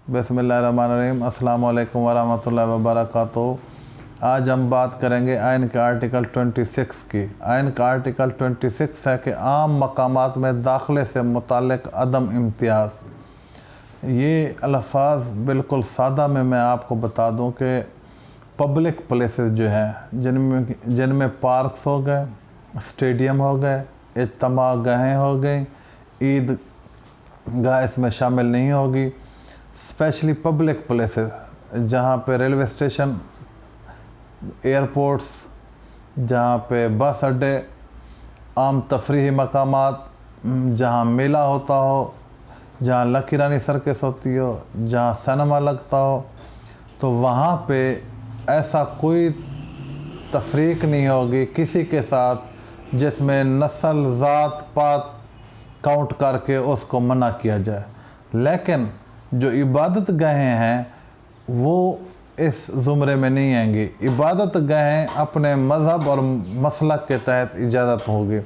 बिस्मिल्लाहिर्रहमानिर्रहीम। अस्सलाम वालेकुम वरहमतुल्लाहि वबरकातुहू। आज हम बात करेंगे आइन के आर्टिकल 26 की। आइन का आर्टिकल 26 है कि आम मकामात में दाखिले से मुताल्लिक़ अदम इम्तियाज़। ये अल्फाज बिल्कुल सादा में मैं आपको बता दूं कि पब्लिक प्लेसेस जो हैं जिनमें पार्क्स हो गए, स्टेडियम हो गए, इज्तिमा गाहें हो गई, ईद गाह इसमें शामिल नहीं होगी। स्पेशली पब्लिक प्लेसेस जहाँ पे रेलवे स्टेशन, एयरपोर्ट्स, जहाँ पे बस अड्डे, आम तफरीही मकामात, जहाँ मेला होता हो, जहाँ लकी रानी सर्कस होती हो, जहाँ सिनेमा लगता हो, तो वहाँ पे ऐसा कोई तफरीक नहीं होगी किसी के साथ जिसमें नस्ल, ज़ात, पात काउंट करके उसको मना किया जाए। लेकिन जो इबादत गाहें हैं वो इस ज़ुमरे में नहीं आएंगी। इबादत गाहें अपने मज़हब और मसलक के तहत इजाज़त होगी।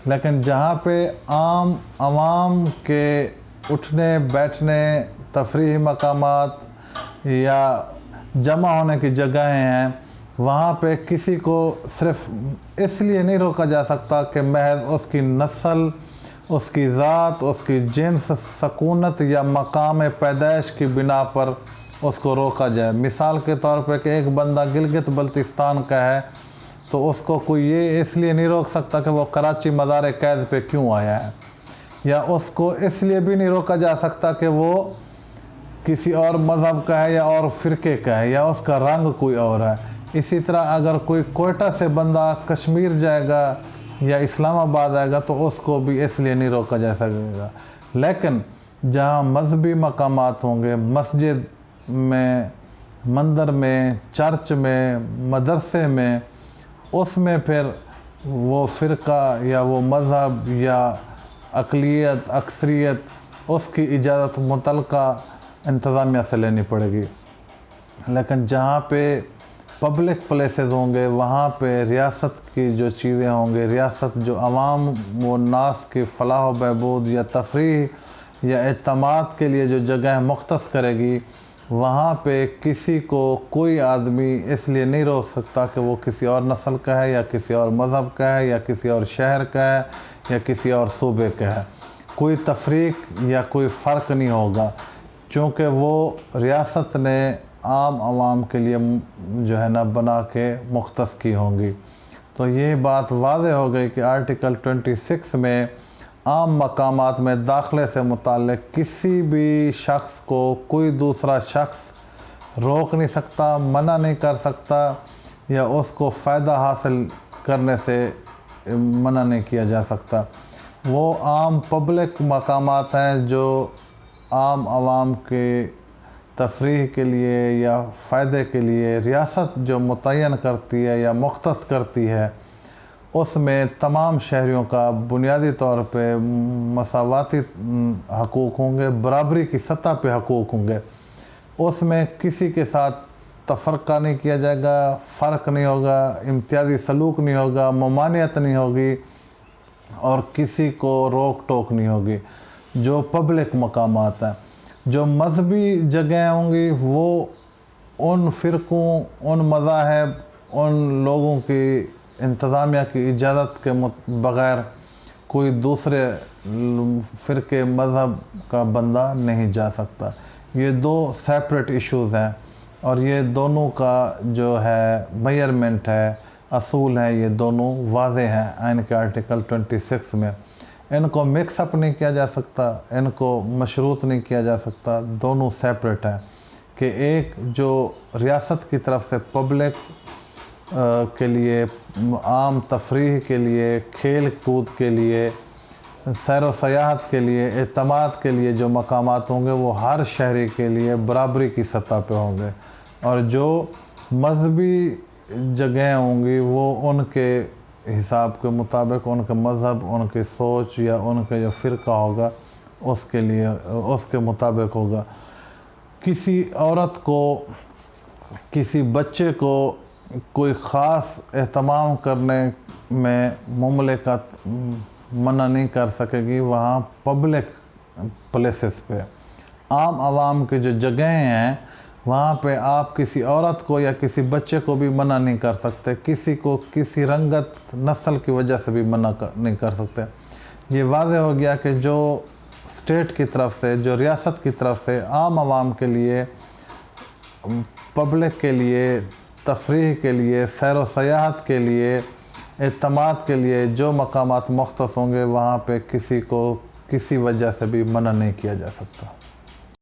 लेकिन जहाँ पे आवाम के उठने बैठने, तफरीही मकामात या जमा होने की जगहें हैं, वहाँ पे किसी को सिर्फ़ इसलिए नहीं रोका जा सकता कि महज उसकी नस्ल, उसकी ज़ात, उसकी जिन्स, सकूनत या मकाम पैदाइश की बिना पर उसको रोका जाए। मिसाल के तौर पे कि एक बंदा गिलगित बल्तिस्तान का है तो उसको कोई ये इसलिए नहीं रोक सकता कि वो कराची मज़ार कैद पे क्यों आया है, या उसको इसलिए भी नहीं रोका जा सकता कि वो किसी और मज़हब का है या और फ़िरके का है या उसका रंग कोई और है। इसी तरह अगर कोई कोयटा से बंदा कश्मीर जाएगा या इस्लामाबाद आएगा तो उसको भी इसलिए नहीं रोका जा सकेगा। लेकिन जहाँ मजहबी मकामात होंगे, मस्जिद में, मंदिर में, चर्च में, मदरसे में, उसमें फिर वो फ़िरका या वो मज़हब या अक़लियत, अक्सरियत, उसकी इजाज़त मुतलका इंतज़ामिया से लेनी पड़ेगी। लेकिन जहाँ पे पब्लिक प्लेसेस होंगे वहाँ पे रियासत की जो चीज़ें होंगी, रियासत जो आवाम व नास की फ़लाह व बहबूद या तफरीह या इज्तिमात के लिए जो जगह मुख्तस करेगी, वहाँ पे किसी को कोई आदमी इसलिए नहीं रोक सकता कि वो किसी और नस्ल का है या किसी और मज़हब का है या किसी और शहर का है या किसी और सूबे का है। कोई तफरीक या कोई फ़र्क नहीं होगा, चूँकि वो रियासत ने आम आवाम के लिए जो है ना बना के मुख्तस की होंगी। तो ये बात वाज़ेह हो गई कि आर्टिकल 26 में आम मकामात में दाखिले से मुताल्लिक़ किसी भी शख्स को कोई दूसरा शख्स रोक नहीं सकता, मना नहीं कर सकता या उसको फ़ायदा हासिल करने से मना नहीं किया जा सकता। वो आम पब्लिक मकामात हैं जो आम आवाम के तफरीह के लिए या फ़ायदे के लिए रियासत जो मुतय्यन करती है या मुख्तस करती है, उसमें तमाम शहरियों का बुनियादी तौर पे मसावाती हकूक़ होंगे, बराबरी की सतह पे हकूक़ होंगे। उसमें किसी के साथ तफ़रक़ा नहीं किया जाएगा, फ़र्क नहीं होगा, इम्तियाज़ी सलूक नहीं होगा, ममानियत नहीं होगी और किसी को रोक टोक नहीं होगी। जो पब्लिक मकामात हैं, जो मजहबी जगह होंगी, वो उन फ़िरक़ों, उन मज़ाहब, उन लोगों की इंतज़ामिया की इजाज़त के बग़ैर कोई दूसरे फ़िरके मज़हब का बंदा नहीं जा सकता। ये दो सेपरेट इश्यूज़ हैं और ये दोनों का जो है मेजरमेंट है, असूल है, ये दोनों वाज़ेह हैं आइन के आर्टिकल 26 में। इनको मिक्स अप नहीं किया जा सकता, इनको मशरूत नहीं किया जा सकता। दोनों सेपरेट हैं कि एक जो रियासत की तरफ से पब्लिक के लिए, आम तफरीह के लिए, खेल कूद के लिए, सैर व सयाहत के लिए, इज्तिमात के लिए जो मकामात होंगे वो हर शहरी के लिए बराबरी की सतह पे होंगे। और जो मजहबी जगह होंगी वो उनके हिसाब के मुताबिक, उनके मज़हब, उनकी सोच या उनके जो फ़िरका होगा उसके लिए, उसके मुताबिक होगा। किसी औरत को, किसी बच्चे को कोई ख़ास एहतमाम करने में मुमलिकत मना नहीं कर सकेगी वहाँ पब्लिक प्लेसेस पे। عام عوام کی جو جگہیں ہیں وہاں پہ آپ کسی عورت کو یا کسی بچے کو بھی منع نہیں کر سکتے، کسی کو کسی رنگت نسل کی وجہ سے بھی منع نہیں کر سکتے۔ یہ واضح ہو گیا کہ جو اسٹیٹ کی طرف سے، جو ریاست کی طرف سے عام عوام کے لیے، پبلک کے لیے، تفریح کے لیے، سیر و سیاحت کے لیے، اعتماد کے لیے جو مقامات مختص ہوں گے وہاں پہ کسی کو کسی وجہ سے بھی منع نہیں کیا جا سکتا۔